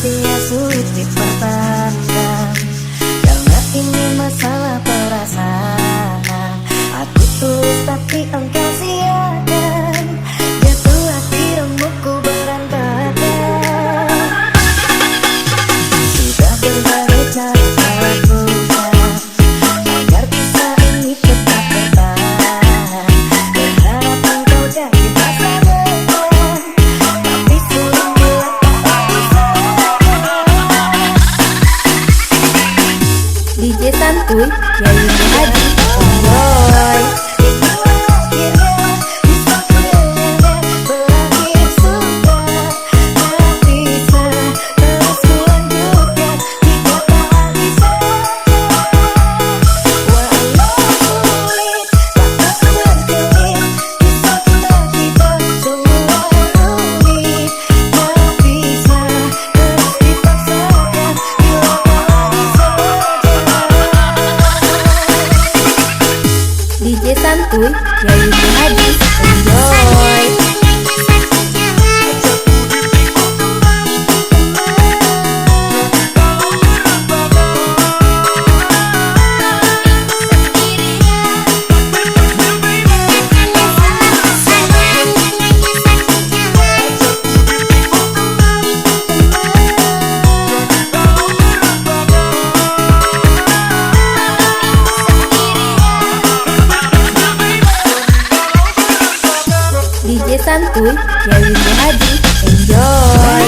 Sepertinya sulit dipertahankan karena ini masalah perasaan. Aku tulus tapi engkau sia-siakan. Jatuh hati remukku berantakan. Sudah berbagai cara lakukan agar kisah ini tetap bertahan. Berharap engkau jadi masa depan, tapi sulit bila tak bisa. DJ Santuy, Yayu Hadi, Boy. DJ Santuy, Yayu Hadi, enjoy. DJ Santuy, Yayu Hadi, enjoy.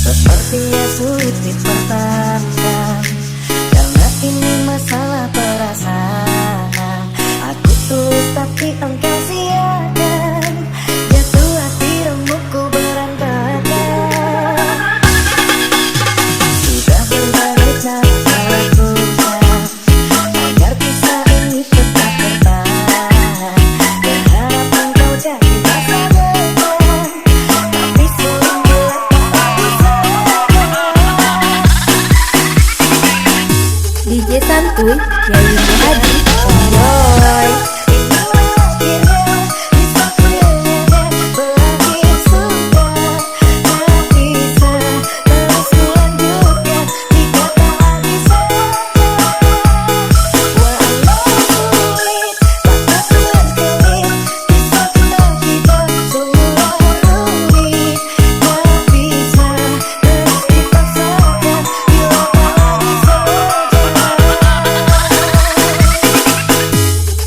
Sepertinya sulit dipertahankan karena ini masalah perasaan. Aku tulus tapi engkau sia-siakan. Jatuh hati remukku berantakan. Sudah berbagai cara lakukan agar kisah ini tetap bertahan. Berharap engkau jadi masa depan, tapi sulit bila tak bisa. DJ Santuy, Yayu Hadi, enjoy.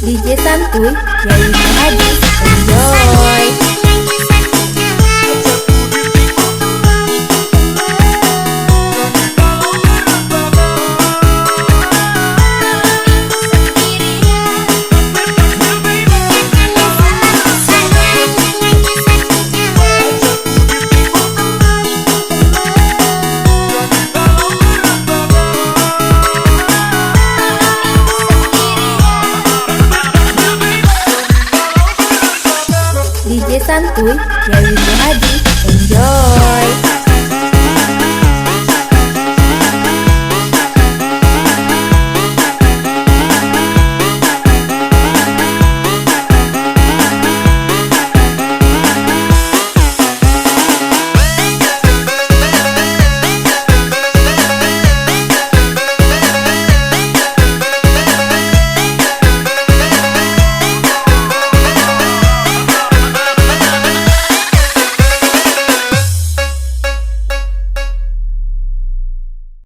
DJ Santuy, Yayu Hadi, enjoy. DJ Santuy, Yayu Hadi, enjoy.